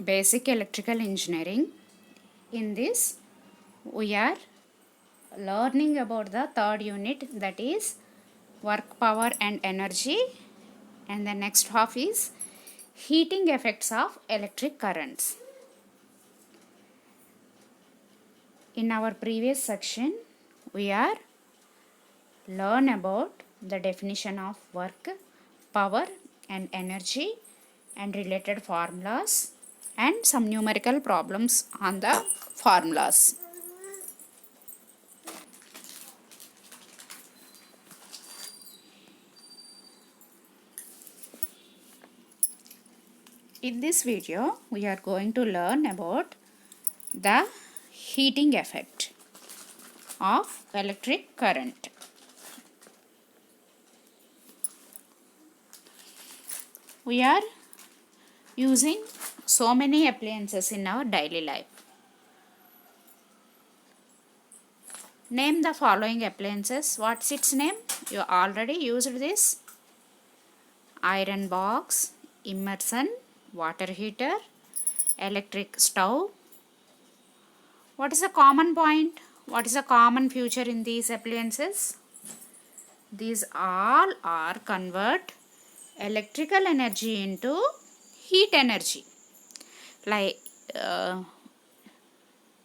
Basic Electrical Engineering. In this, we are learning about the third unit, that is work, power and energy, and the next half is heating effects of electric currents. In our previous section, we are learn about the definition of work, power and energy and related formulas and some numerical problems on the formulas. In this video, we are going to learn about the heating effect of electric current. We are using so many appliances in our daily life. Name the following appliances. What's its name? You already used this. Iron box, immersion, water heater, electric stove. What is the common point? What is the common feature in these appliances? These all are convert electrical energy into heat energy. Like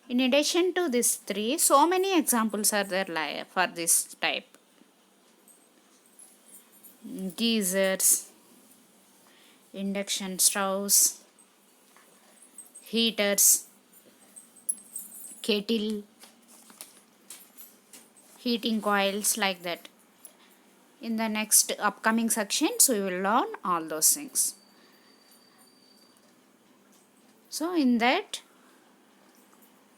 in addition to these three, so many examples are there for this type. Geysers, induction stoves, heaters, kettle, heating coils, like that. In the next upcoming sections, we will learn all those things. So in that,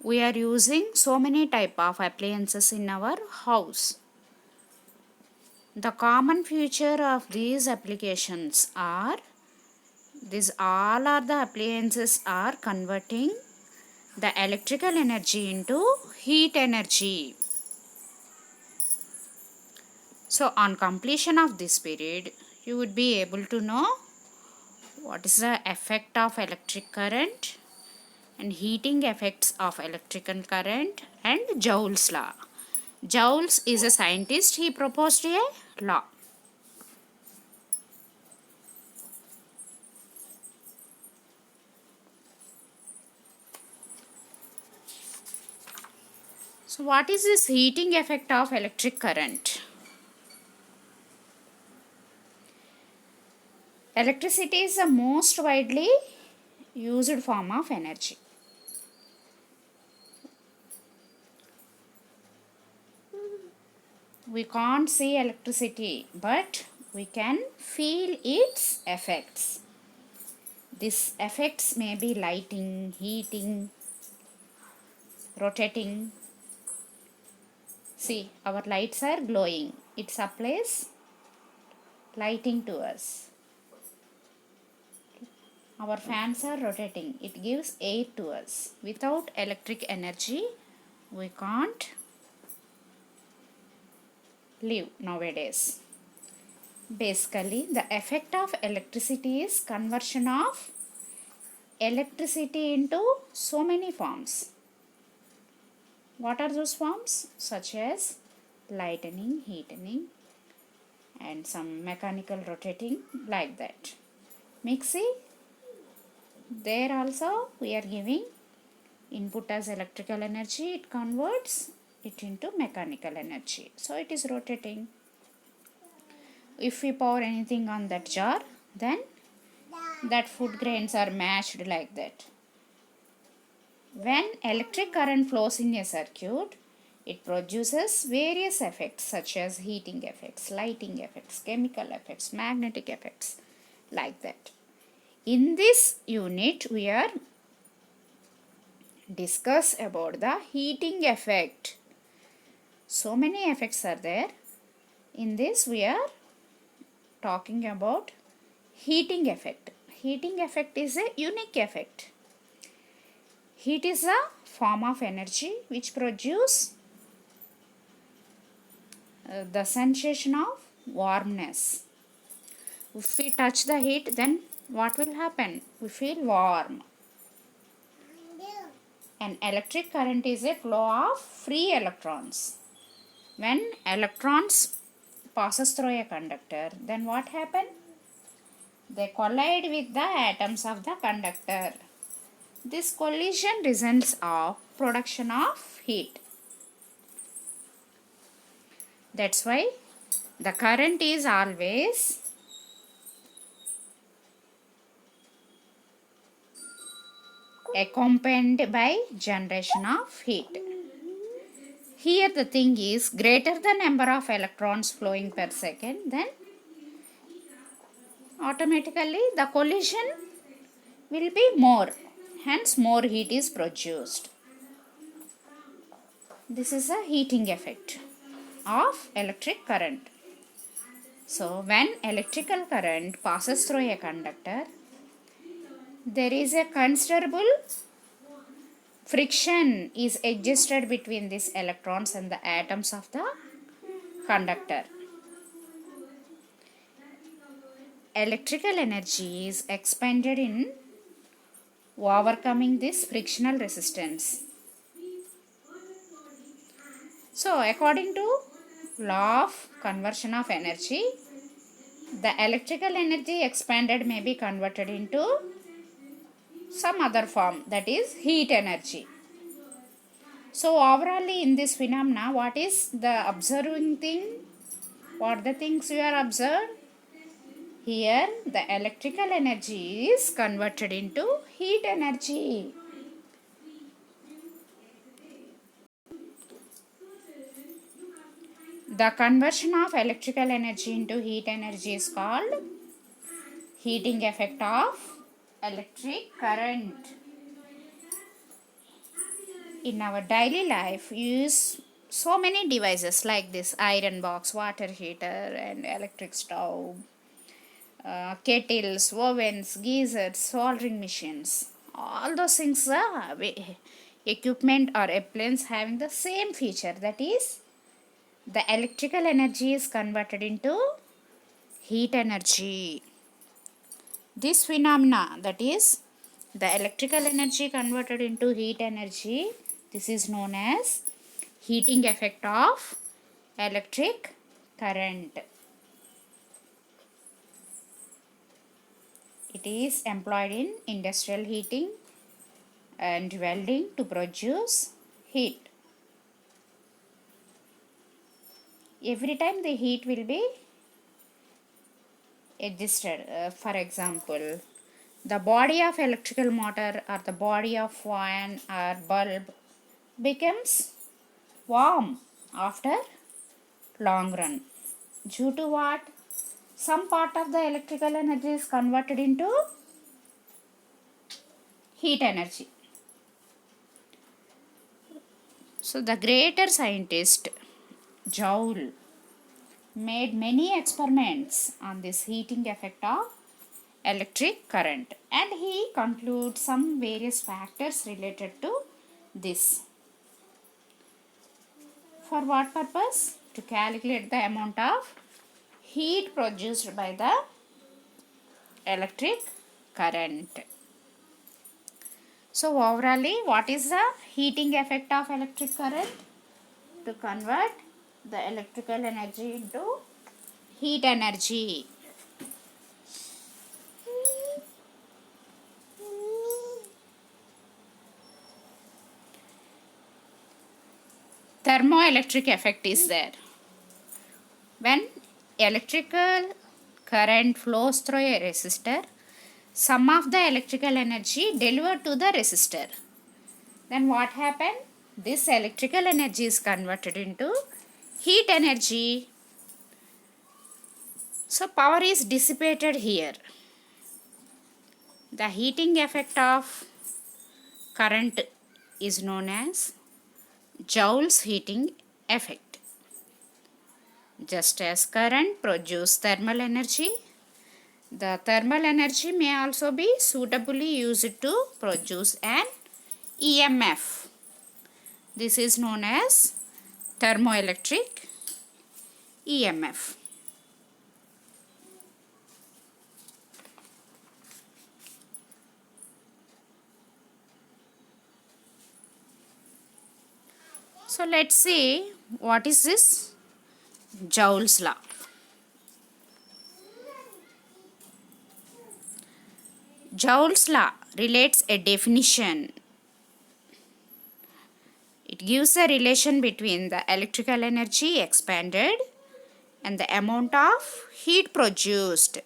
we are using so many type of appliances in our house. The common feature of these applications are, these all are the appliances are converting the electrical energy into heat energy. So on completion of this period, you would be able to know what is the effect of electric current and heating effects of electrical current and Joule's law. Joule's is a scientist, he proposed a law. So what is this heating effect of electric current? Electricity is the most widely used form of energy. We can't see electricity, but we can feel its effects. These effects may be lighting, heating, rotating. See, our lights are glowing. It supplies lighting to us. Our fans are rotating. It gives air to us. Without electric energy, we can't live nowadays. Basically, the effect of electricity is conversion of electricity into so many forms. What are those forms? Such as lightening, heating, and some mechanical rotating, like that. Mixing, there also we are giving input as electrical energy, it converts it into mechanical energy. So it is rotating. If we pour anything on that jar, then that food grains are mashed like that. When electric current flows in a circuit, it produces various effects such as heating effects, lighting effects, chemical effects, magnetic effects, like that. In this unit, we are discuss about the heating effect. So many effects are there. In this, we are talking about heating effect. Heating effect is a unique effect. Heat is a form of energy which produce the sensation of warmness. If we touch the heat, then what will happen? We feel warm. An electric current is a flow of free electrons. When electrons passes through a conductor, then what happen? They collide with the atoms of the conductor. This collision results of production of heat. That's why the current is always accompanied by generation of heat. Here the thing is, greater the number of electrons flowing per second, then automatically the collision will be more, hence more heat is produced. This is a heating effect of electric current. So when electrical current passes through a conductor, there is a considerable friction is existed between these electrons and the atoms of the conductor. Electrical energy is expended in overcoming this frictional resistance. So according to law of conversion of energy, the electrical energy expanded may be converted into some other form, that is heat energy. So overall in this phenomena, what is the observing thing? What the things you are observed? Here the electrical energy is converted into heat energy. The conversion of electrical energy into heat energy is called heating effect of electric current. In our daily life, we use so many devices like this iron box, water heater and electric stove, kettles, ovens, geysers, soldering machines. All those things are equipment or appliance having the same feature, that is the electrical energy is converted into heat energy. This phenomena, that is the electrical energy converted into heat energy, this is known as heating effect of electric current. It is employed in industrial heating and welding to produce heat. Every time the heat will be adjusted. For example, the body of electrical motor or the body of fan or bulb becomes warm after long run. Due to what? Some part of the electrical energy is converted into heat energy. So the greater scientist Joule made many experiments on this heating effect of electric current, and he concludes some various factors related to this. For what purpose? To calculate the amount of heat produced by the electric current. So overall, what is the heating effect of electric current? To convert the electrical energy into heat energy. Thermoelectric effect is there. When electrical current flows through a resistor, some of the electrical energy delivered to the resistor. Then what happened? This electrical energy is converted into heat energy. So power is dissipated here. The heating effect of current is known as Joule's heating effect. Just as current produces thermal energy, the thermal energy may also be suitably used to produce an EMF. This is known as thermoelectric EMF. So let's see what is this Joule's law. Joule's law relates a definition. It gives a relation between the electrical energy expended and the amount of heat produced.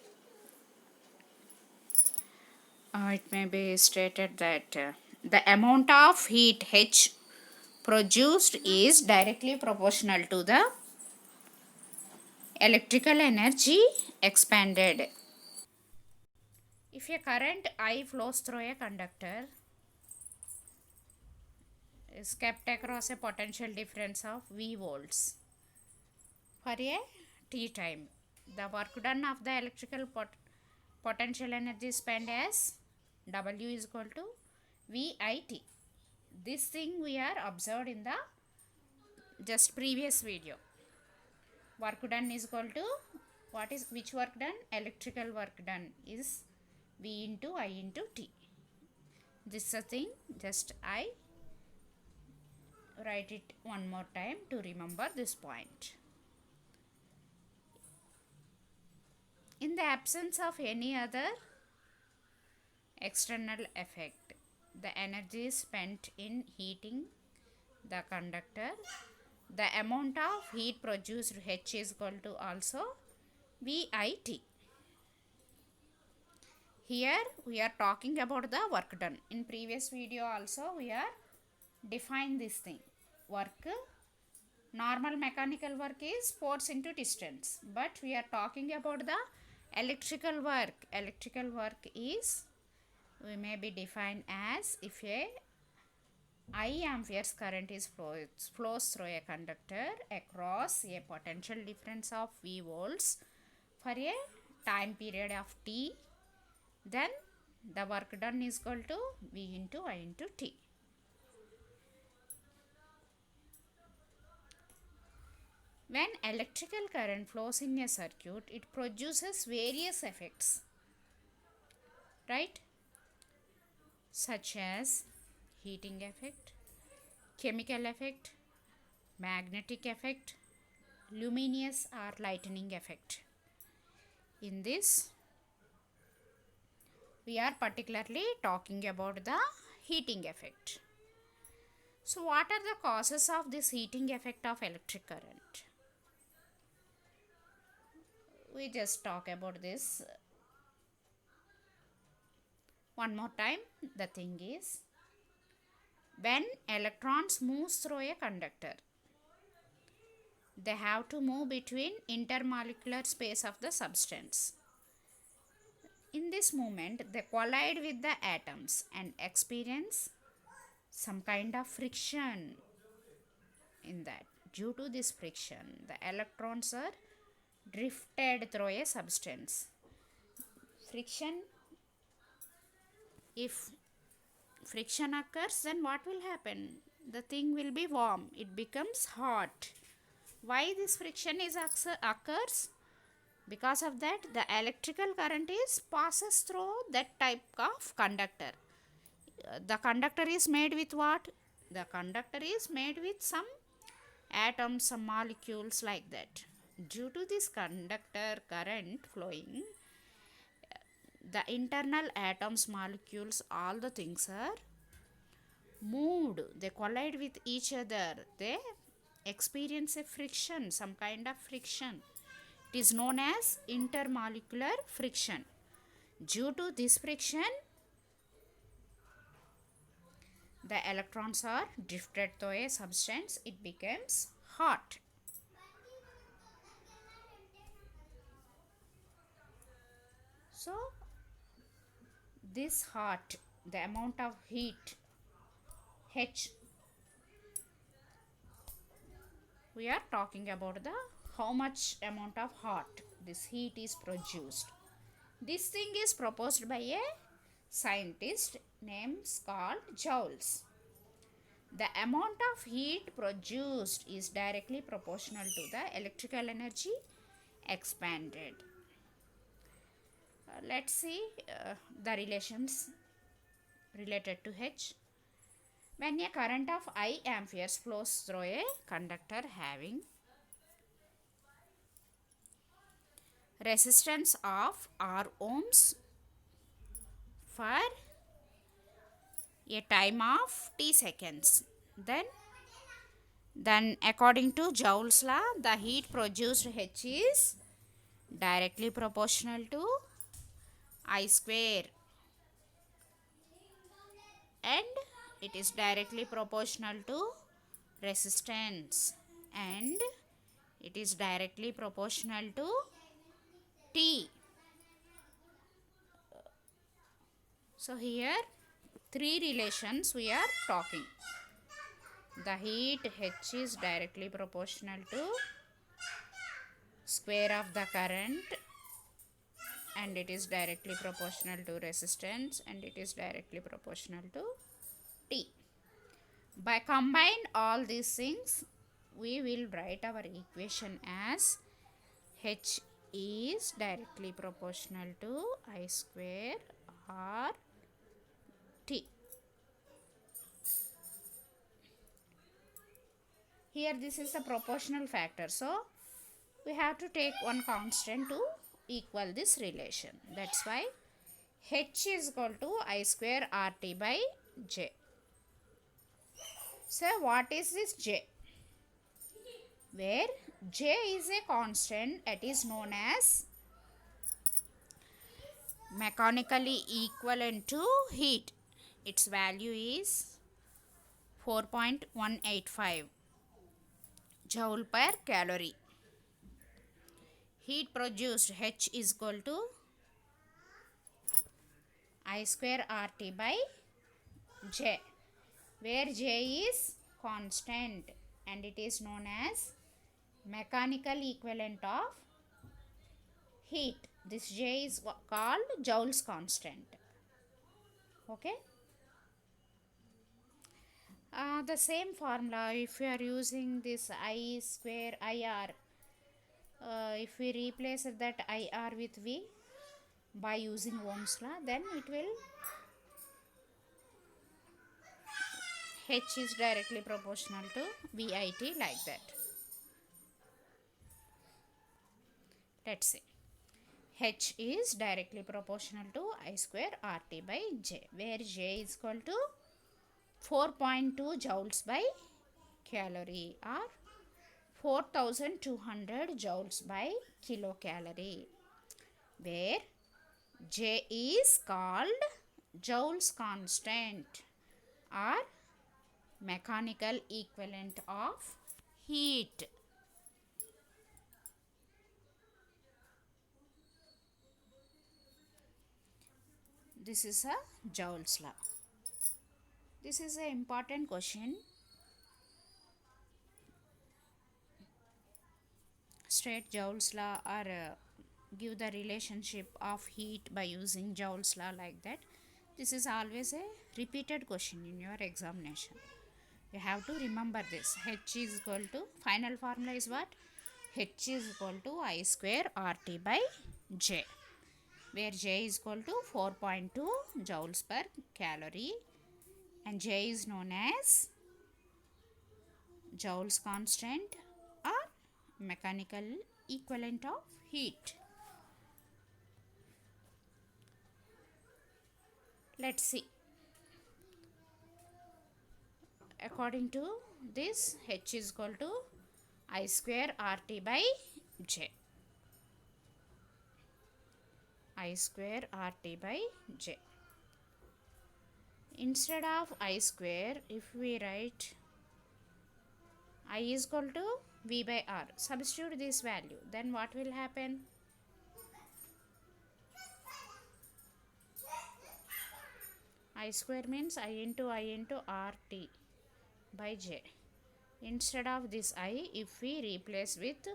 It may be stated that the amount of heat H produced is directly proportional to the electrical energy expended. If a current I flows through a conductor is kept across a potential difference of V volts for a T time, the work done of the electrical potential energy spent as W is equal to VIT. This thing we are observed in the just previous video. Work done is equal to what is which work done? Electrical work done is V into I into T. This is a thing, just I write it one more time to remember this point. In the absence of any other external effect, the energy spent in heating the conductor, the amount of heat produced H is equal to also VIT. Here we are talking about the work done. In previous video also we are defined this thing. Work, normal mechanical work is force into distance, but we are talking about the electrical work. Electrical work is, we may be defined as, if a I amperes current is flows through a conductor across a potential difference of V volts for a time period of T, then the work done is equal to V into I into T. When electrical current flows in a circuit, it produces various effects, right? Such as heating effect, chemical effect, magnetic effect, luminous or lightning effect. In this, we are particularly talking about the heating effect. So what are the causes of this heating effect of electric current? We just talk about this one more time. The thing is, when electrons move through a conductor, they have to move between intermolecular space of the substance. In this movement, they collide with the atoms and experience some kind of friction in that. Due to this friction, the electrons are drifted through a substance. Friction, if friction occurs, then what will happen? The thing will be warm, it becomes hot. Why this friction is occurs? Because of that, the electrical current is passes through that type of conductor. The conductor is made with what? The conductor is made with some atoms, some molecules like that. Due to this conductor current flowing, the internal atoms, molecules, all the things are moved. They collide with each other. They experience a friction, some kind of friction. It is known as intermolecular friction. Due to this friction, the electrons are drifted through a substance. It becomes hot. So, this hot, the amount of heat H, we are talking about the how much amount of hot this heat is produced. This thing is proposed by a scientist named called Joules. The amount of heat produced is directly proportional to the electrical energy expended. Let's see the relations related to H. When a current of I amperes flows through a conductor having resistance of R ohms for a time of t seconds, then according to Joule's law, the heat produced H is directly proportional to I square, and it is directly proportional to resistance, and it is directly proportional to T. So here three relations we are talking. The heat H is directly proportional to square of the current, and it is directly proportional to resistance, and it is directly proportional to T. By combine all these things, we will write our equation as H is directly proportional to I square R T. Here this is a proportional factor, so we have to take one constant to equal this relation. That's why H is equal to I square RT by J. So what is this J? Where J is a constant, it is known as mechanically equivalent to heat. Its value is 4.185 joule per calorie. Heat produced H is equal to I square RT by J, where J is constant and it is known as mechanical equivalent of heat. This J is called Joule's constant. Okay. The same formula, if we are using this I square IR, if we replace that IR with V by using Ohm's law, then it will H is directly proportional to VIT, like that. Let's see. H is directly proportional to I square RT by J, where J is equal to 4.2 joules by calorie, or 4200 joules by kilocalorie, where J is called Joule's constant or mechanical equivalent of heat. This is a Joule's law. This is an important question. State Joule's law, or give the relationship of heat by using Joule's law, like that. This is always a repeated question in your examination. You have to remember this. H is equal to, final formula is what? H is equal to I square RT by J, where J is equal to 4.2 joules per calorie, and J is known as Joule's constant or mechanical equivalent of heat. Let's see. According to this, H is equal to I square RT by J. I square RT by J. Instead of I square, if we write I is equal to V by R, substitute this value, then what will happen? I square means I into RT by J. Instead of this I, if we replace with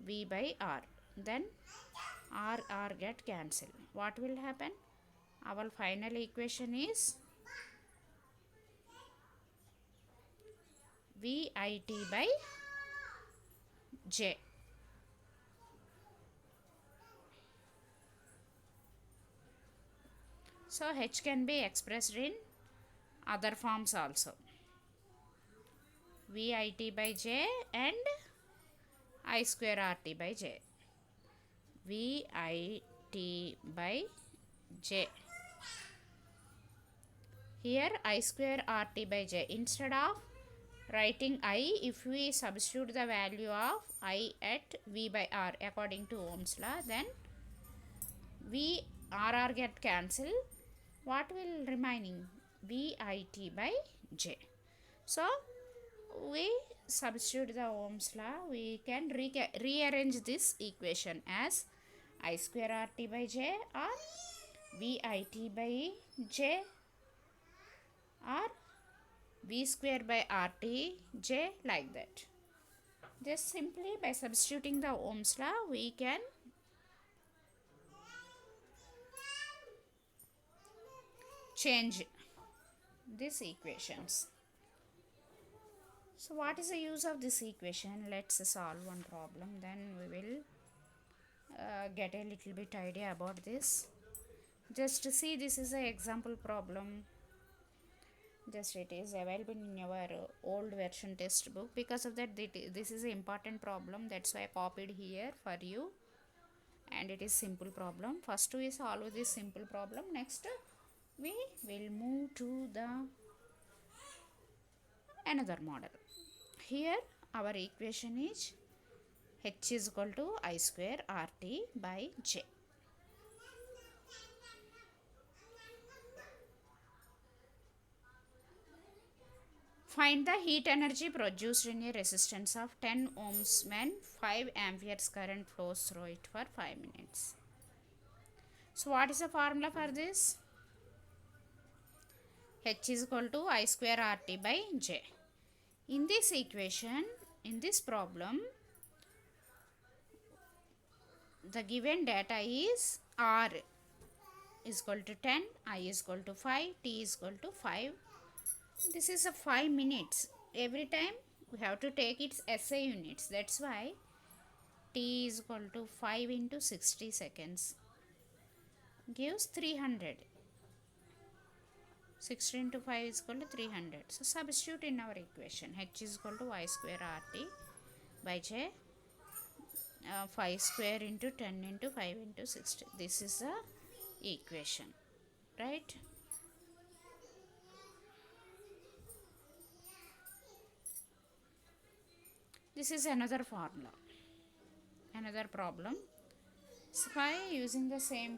V by R, then R get cancelled. What will happen? Our final equation is VIT by J. So H can be expressed in other forms also. VIT by J and I square RT by J. VIT by J. Here I square RT by J. Instead of writing I, if we substitute the value of I at V by R according to Ohm's law, then V RR get cancelled. What will remaining? VIT by J. So we substitute the Ohm's law. We can rearrange this equation as I square RT by J or VIT by J or V square by RT J, like that. Just simply by substituting the Ohm's law, we can change these equations. So what is the use of this equation? Let's solve one problem, then we will get a little bit idea about this. Just to see, this is an example problem. Just it is available in your old version textbook. Because of that, this is an important problem. That's why I copied here for you. And it is simple problem. First we solve this simple problem. Next we will move to the another model. Here our equation is H is equal to I square RT by J. Find the heat energy produced in a resistance of 10 ohms when 5 amperes current flows through it for 5 minutes. So what is the formula for this? H is equal to I square RT by J. In this equation, in this problem, the given data is R is equal to 10, I is equal to 5, T is equal to 5. This is a 5 minutes. Every time we have to take its SI units. That's why T is equal to 5 into 60 seconds gives 300. 60 into 5 is equal to 300. So substitute in our equation. H is equal to Y square RT by J. 5 square into 10 into 5 into 60. This is the equation, right? This is another formula, another problem. So by using the same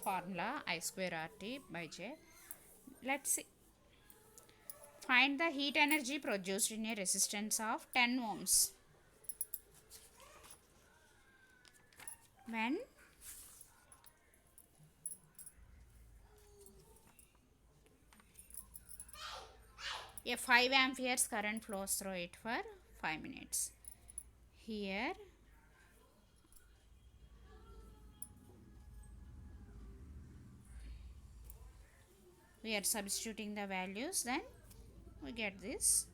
formula I square RT by J, let's see. Find the heat energy produced in a resistance of 10 ohms when a 5 amperes current flows through it for 5 minutes. Here we are substituting the values, then we get this.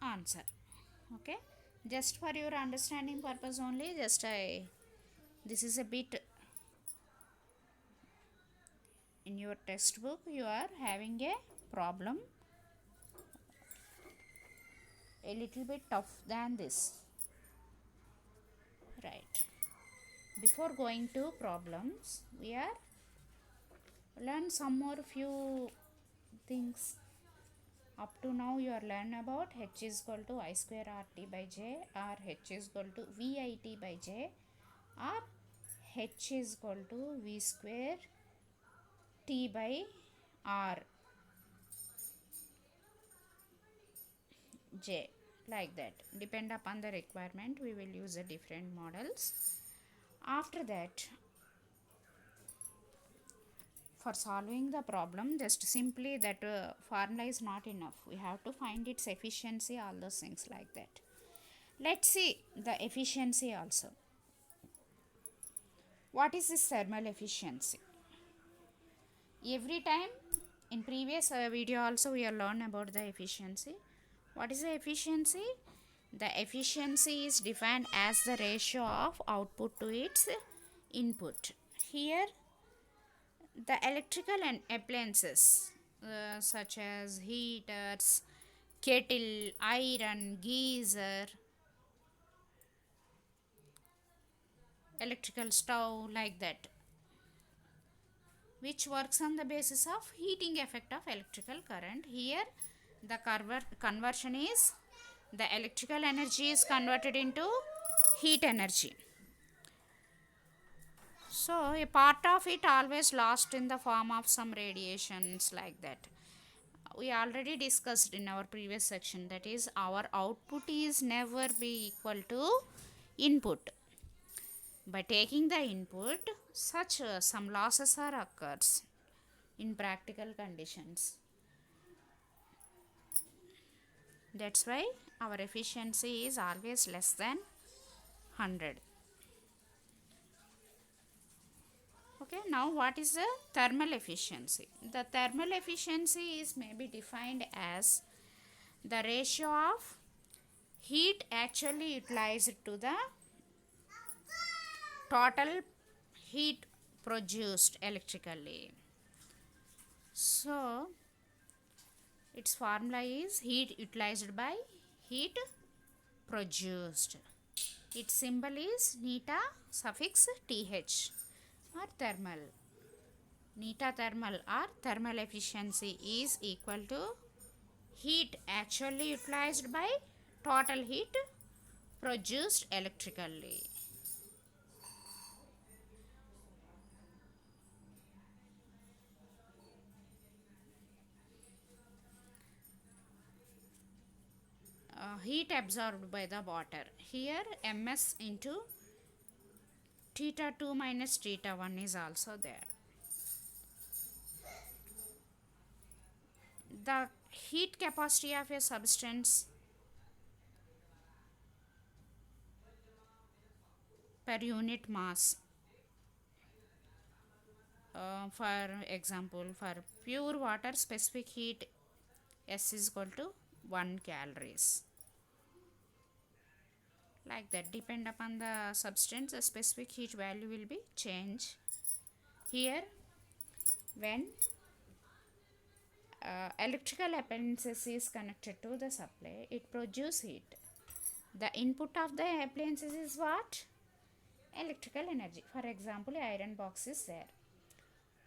Answer. Okay, just for your understanding purpose only, just this is a bit in your textbook you are having a problem a little bit tough than this, right? Before going to problems, we are learn some more few things. Up to now you are learn about H is equal to I square RT by J, or H is equal to VIT by J, or H is equal to V square T by R J, like that. Depend upon the requirement, we will use the different models. After that, for solving the problem, just simply that formula is not enough. We have to find its efficiency, all those things like that. Let's see the efficiency also. What is this thermal efficiency? Every time in previous video also we have learned about the efficiency. What is the efficiency? The efficiency is defined as the ratio of output to its input. Here The electrical and appliances such as heaters, kettle, iron, geyser, electrical stove, like that, which works on the basis of heating effect of electrical current. Here the conversion is the electrical energy is converted into heat energy. So a part of it always lost in the form of some radiations, like that. We already discussed in our previous section, that is our output is never be equal to input. By taking the input, such some losses are occurs in practical conditions. That's why our efficiency is always less than 100. Okay, now what is the thermal efficiency? The thermal efficiency is maybe defined as the ratio of heat actually utilized to the total heat produced electrically. So its formula is heat utilized by heat produced. Its symbol is neta suffix th or thermal. Neta thermal or thermal efficiency is equal to heat actually utilized by total heat produced electrically. Heat absorbed by the water. Here ms into theta 2 minus theta 1 is also there. The heat capacity of a substance per unit mass. For example, for pure water, specific heat S is equal to 1 calories. Like that, depend upon the substance, the specific heat value will be changed. Here, when electrical appliances is connected to the supply, it produces heat. The input of the appliances is what? Electrical energy. For example, iron box is there.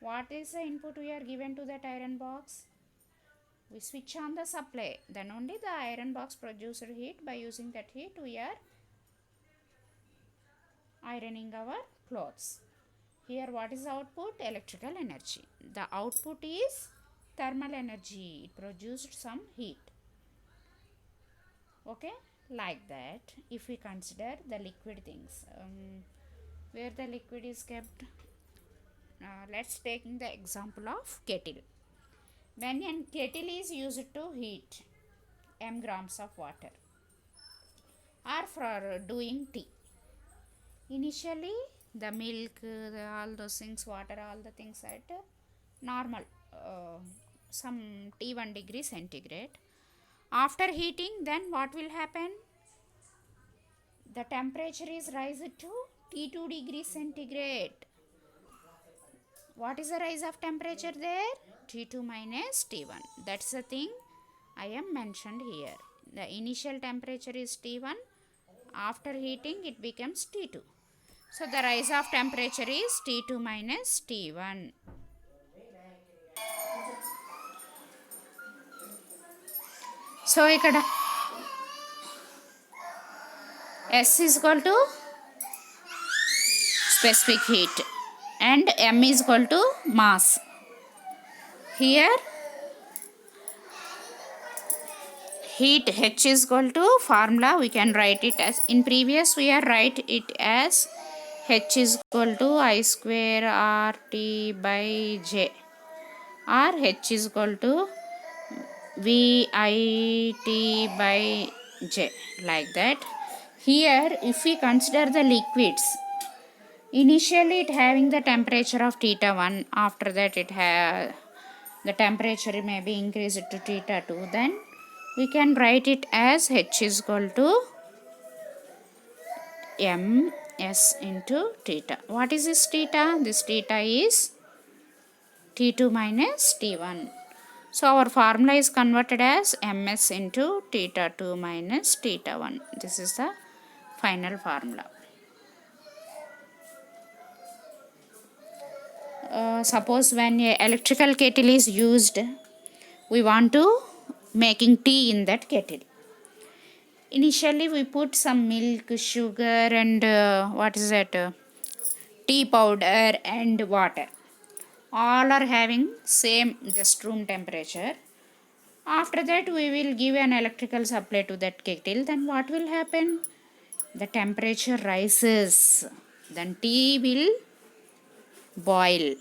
What is the input we are given to that iron box? We switch on the supply, then only the iron box produces heat. By using that heat, we are ironing our clothes. Here what is the output? Electrical energy. The output is thermal energy. It produced some heat. Okay, like that. If we consider the liquid things, where the liquid is kept, let's take the example of kettle. When a kettle is used to heat m grams of water or for doing tea, initially the milk, all those things, water, all the things at normal, some T1 degree centigrade. After heating, then what will happen? The temperature is raised to T2 degree centigrade. What is the rise of temperature there? T2 minus T1. That's the thing I am mentioned here. The initial temperature is T1. After heating, it becomes T2. So the rise of temperature is T2 minus T1. So ఇక్కడ S is equal to specific heat and M is equal to mass. Here heat H is equal to formula, we can write it as in previous we are write it as H is equal to I square RT by J, or H is equal to VIT by J, like that. Here if we consider the liquids, initially it having the temperature of theta 1, after that it the temperature may be increased to theta 2, then we can write it as H is equal to M S into theta. What is this theta? This theta is T2 minus T1. So our formula is converted as ms into theta 2 minus theta 1. This is the final formula. Suppose when a electrical kettle is used, we want to making tea in that kettle. Initially we put some milk, sugar and tea powder and water. All are having same just room temperature. After that we will give an electrical supply to that kettle. Then what will happen? The temperature rises. Then tea will boil.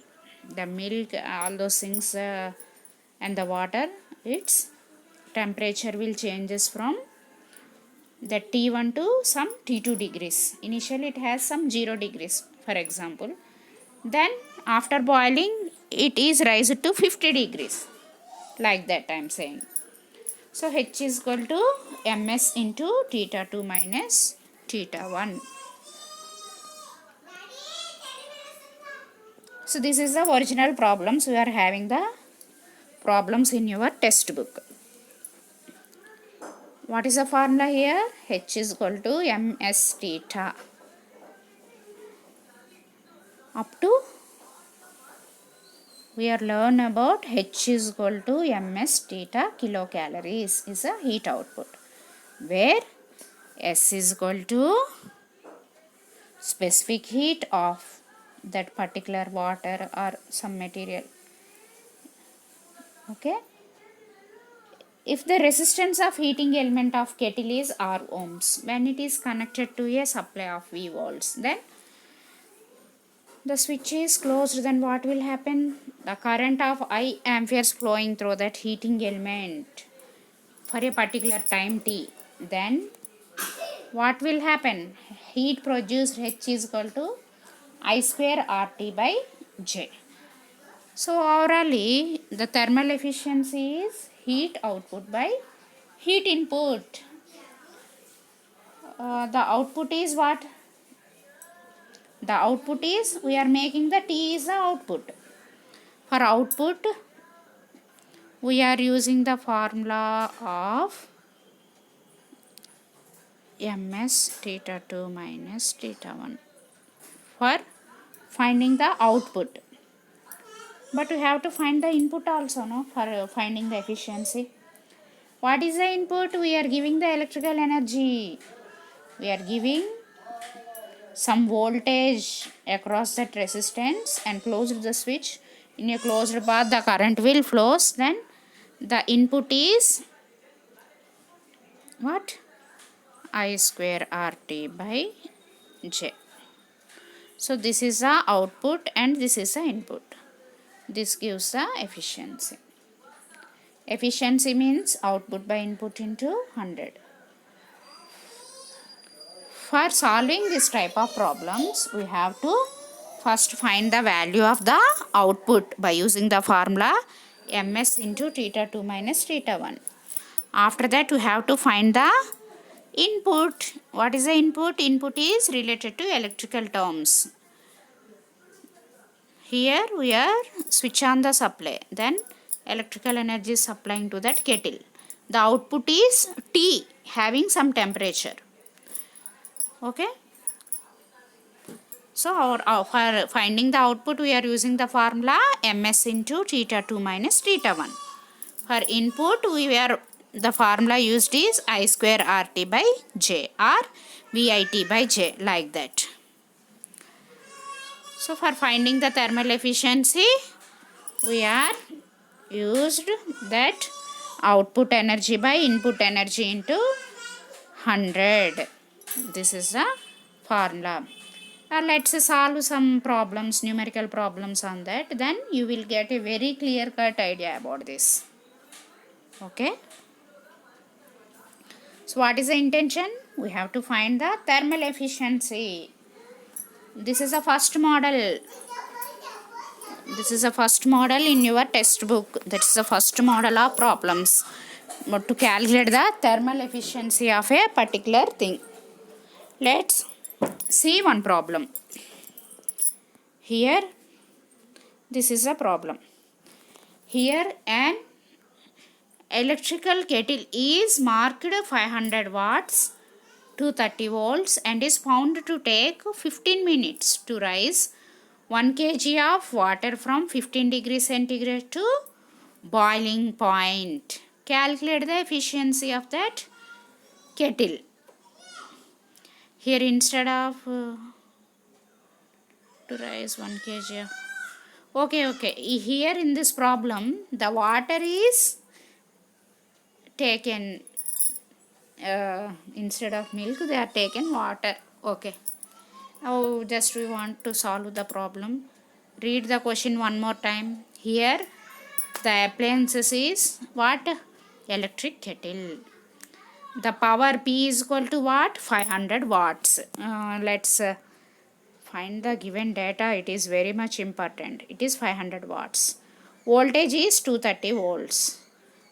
The milk, all those things and the water, its temperature will changes from the T1 to some T2 degrees. Initially it has some 0 degrees for example. Then after boiling it is raised to 50 degrees. Like that I am saying. So H is equal to ms into theta 2 minus theta 1. So this is the original problems. We are having the problems in your textbook. What is the formula here? H is equal to ms theta. Up to we are learn about H is equal to ms theta kilocalories is a heat output, where S is equal to specific heat of that particular water or some material. Okay. If the resistance of heating element of kettle is R ohms, when it is connected to a supply of V volts, then the switch is closed, then what will happen? The current of I amperes flowing through that heating element for a particular time t. Then what will happen? Heat produced H is equal to I square RT by J. So orally the thermal efficiency is heat output by heat input. The output is what? The output is, we are making the T is the output. For output we are using the formula of ms theta 2 minus theta 1 for finding the output. But we have to find the input also, no, for finding the efficiency. What is the input? We are giving the electrical energy. We are giving some voltage across that resistance and closed the switch. In a closed path the current will flows. Then the input is what? I square RT by J. So this is the output and this is the input. This gives the efficiency. Efficiency means output by input into 100. For solving this type of problems, we have to first find the value of the output by using the formula ms into theta 2 minus theta 1. After that, we have to find the input. What is the input? Input is related to electrical terms. Here we are switch on the supply, then electrical energy is supplying to that kettle. The output is T having some temperature. Okay. So for finding the output we are using the formula ms into theta 2 minus theta 1. For input the formula used is I square RT by J or VIT by J, like that. So for finding the thermal efficiency, we are used that output energy by input energy into 100. This is the formula. Let's solve some problems, numerical problems on that. Then you will get a very clear-cut idea about this. Okay. So what is the intention? We have to find the thermal efficiency. This is the first model. This is the first model in your textbook. That is the first model of problems. But to calculate the thermal efficiency of a particular thing. Let's see one problem. Here, this is a problem. Here an electrical kettle is marked 500 watts, 230 volts, and is found to take 15 minutes to rise 1 kg of water from 15 degrees centigrade to boiling point. Calculate the efficiency of that kettle. Here instead of to rise 1 kg of, okay, here in this problem the water is taken, instead of milk they are taken water. Okay, now just we want to solve the problem. Read the question one more time. Here the appliances is what? Electric kettle. The power P is equal to what? 500 watts. Let's find the given data. It is very much important. It is 500 watts. Voltage is 230 volts.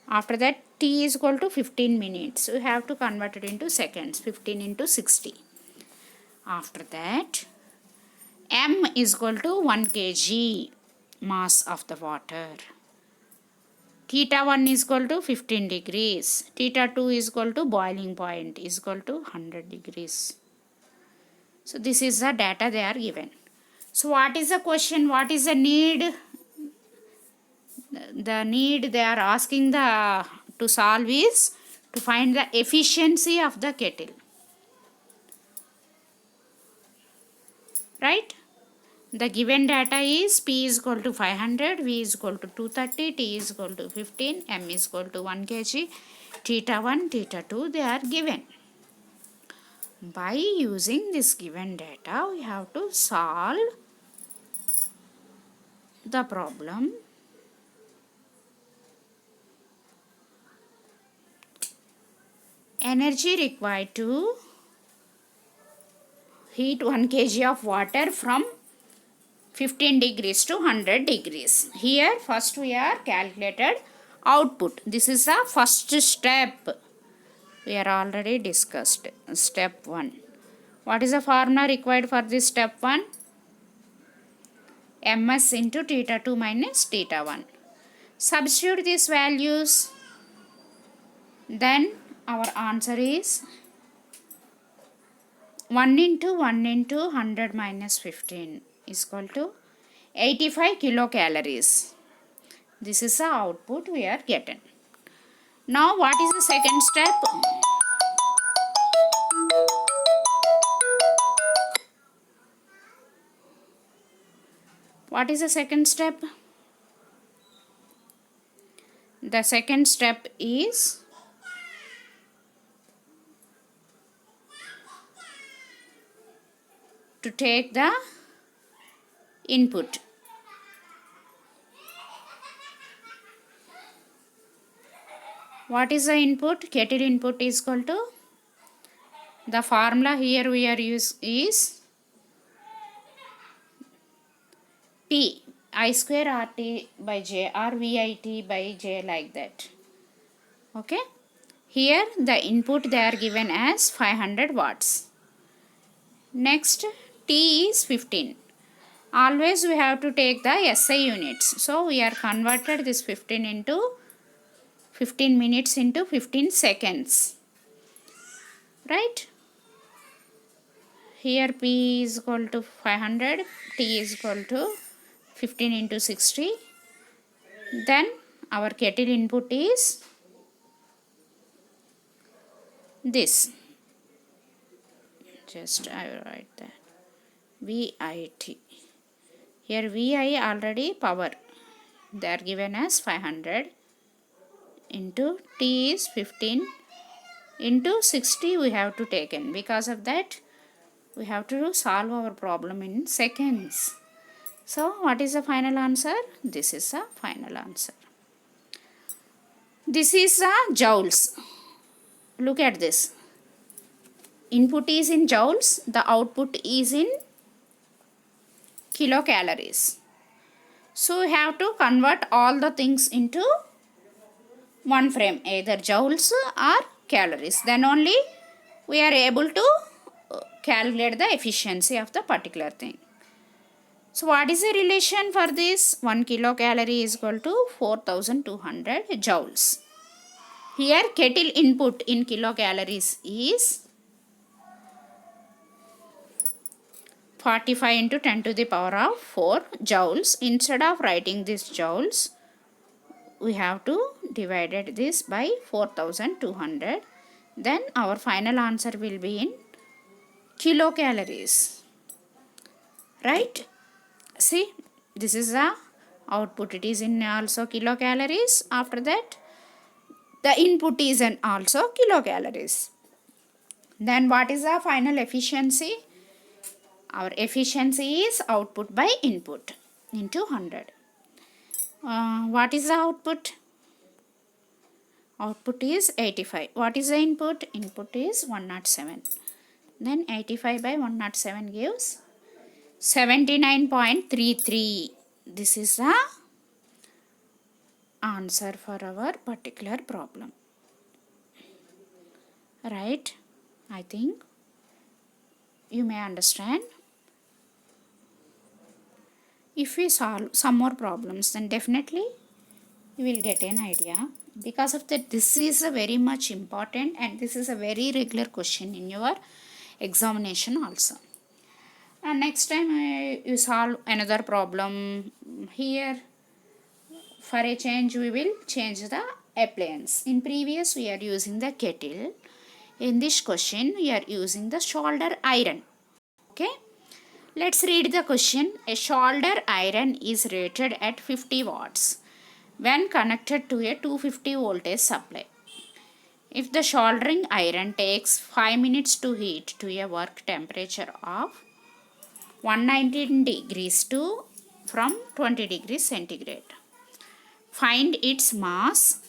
After that T is equal to 15 minutes. We have to convert it into seconds. 15 into 60. After that M is equal to 1 kg mass of the water. Theta 1 is equal to 15 degrees. Theta 2 is equal to boiling point is equal to 100 degrees. So this is the data they are given. So what is the question? What is the need? The need they are asking to solve is to find the efficiency of the kettle. Right? The given data is P is equal to 500, V is equal to 230, T is equal to 15, M is equal to 1 kg, theta 1, theta 2 they are given. By using this given data, we have to solve the problem. Energy required to heat 1 kg of water from 15 degrees to 100 degrees. Here first we are calculated output. This is the first step. We are already discussed. Step 1. What is the formula required for this step 1? Ms into theta 2 minus theta 1. Substitute these values. Then our answer is 1 into 100 minus 15 is equal to 85 kilocalories. This is the output we are getting. Now what is the second step? What is the second step? The second step is to take the input. What is the input? Kettle input is equal to, the formula here we are use is P I square RT by J or VIT by J, like that. Okay. Here the input they are given as 500 watts. Next T is 15. Always we have to take the SI units. So we are converted this 15 into 15 minutes into 15 seconds. Right? Here P is equal to 500, T is equal to 15 into 60. Then our kettle input is this. Just I will write that. VIT. Here VI already power. They are given as 500 into T is 15 into 60 we have to take in. Because of that we have to solve our problem in seconds. So what is the final answer? This is the final answer. This is the joules. Look at this. Input is in joules, the output is in kilocalories. So we have to convert all the things into one frame, either joules or calories. Then only we are able to calculate the efficiency of the particular thing. So what is the relation for this? 1 kilocalorie is equal to 4200 joules. Here kettle input in kilocalories is 45 into 10 to the power of 4 joules. Instead of writing this joules, we have to divide this by 4200. Then our final answer will be in kilocalories. Right? See, this is the output. It is in also kilocalories. After that, the input is in also kilocalories. Then what is the final efficiency? Our efficiency is output by input into 100. What is the output? Output is 85. What is the input? Input is 107. Then 85 by 107 gives 79.33. This is the answer for our particular problem. Right? I think you may understand. If we solve some more problems, then definitely you will get an idea. Because of that, this is a very much important and this is a very regular question in your examination also. And next time you solve another problem. Here for a change we will change the appliance. In previous we are using the kettle. In this question we are using the solder iron. Okay. Let's read the question. A solder iron is rated at 50 watts when connected to a 250 voltage supply. If the soldering iron takes 5 minutes to heat to a work temperature of 119 degrees to from 20 degrees centigrade. Find its mass,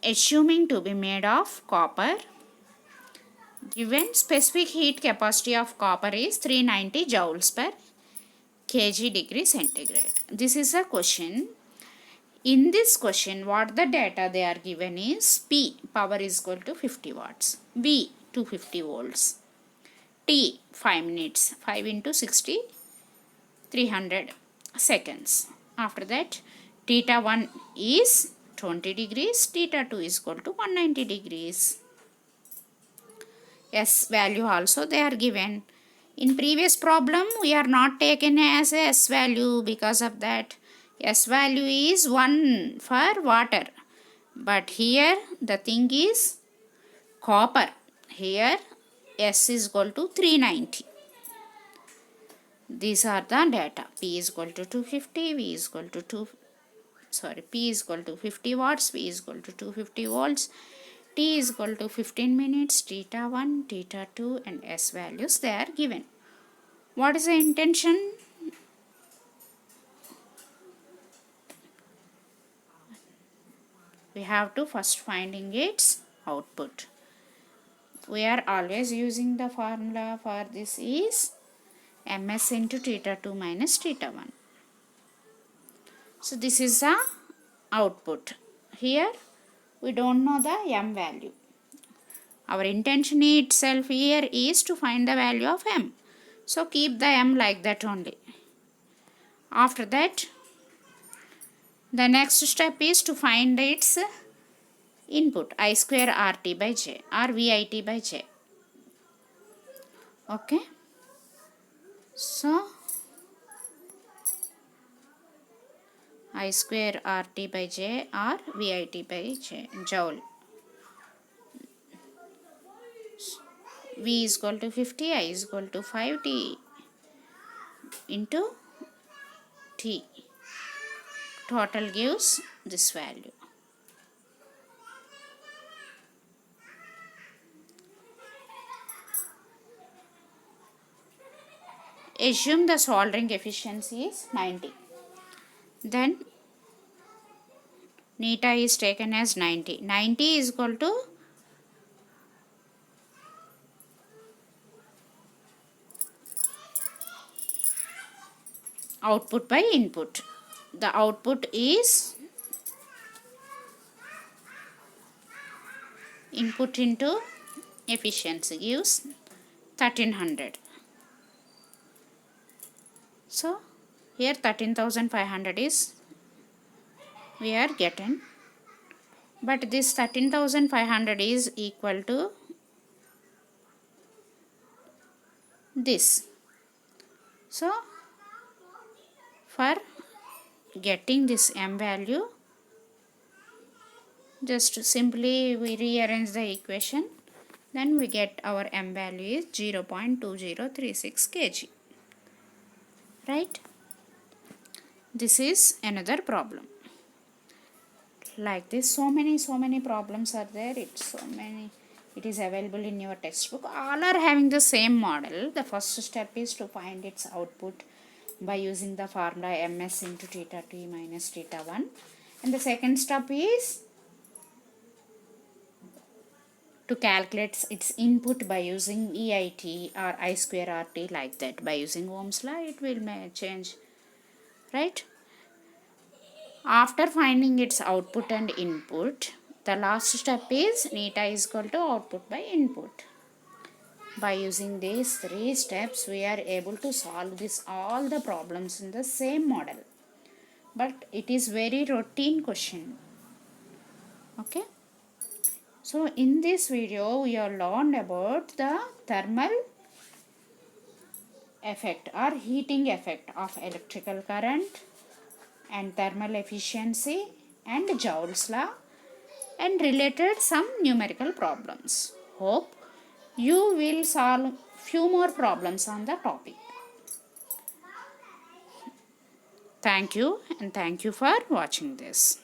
assuming to be made of copper. Given specific heat capacity of copper is 390 joules per kg degree centigrade. This is a question. In this question, what the data they are given is P, power is equal to 50 watts, V, 250 volts, T, 5 minutes, 5 into 60, 300 seconds. After that, theta 1 is 20 degrees, theta 2 is equal to 190 degrees. S value also they are given. In previous problem, we are not taken as a S value. Because of that, S value is 1 for water. But here the thing is copper. Here S is equal to 390. These are the data. P is equal to 250, V is equal to P is equal to 50 watts, V is equal to 250 volts. T is equal to 15 minutes, theta 1, theta 2 and S values they are given. What is the intention? We have to first finding its output. We are always using the formula for this is ms into theta 2 minus theta 1. So this is the output. Here we don't know the m value. Our intention itself here is to find the value of m. So keep the m like that only. After that, the next step is to find its input I square RT by J or VIT by J. Okay. So I square RT by J or VIT by J, joule. V is equal to 50, I is equal to 5T into T. Total gives this value. Assume the soldering efficiency is 90. Then neta is taken as 90. 90 is equal to output by input. The output is input into efficiency gives 1300. So here 13,500 is we are getting, but this 13,500 is equal to this. So for getting this m value, just simply we rearrange the equation, then we get our m value is 0.2036 kg, right? This is another problem. Like this, so many problems are there. It is available in your textbook. All are having the same model. The first step is to find its output by using the formula ms into theta t minus theta 1, and the second step is to calculate its input by using EIT or I square RT, like that. By using Ohm's law it will change, right? After finding its output and input, the last step is neta is equal to output by input. By using these three steps, we are able to solve all the problems in the same model. But it is very routine question. Okay. So in this video, we have learned about the thermal effect or heating effect of electrical current and thermal efficiency and Joule's law, and related some numerical problems. Hope you will solve few more problems on the topic. Thank you, and thank you for watching this.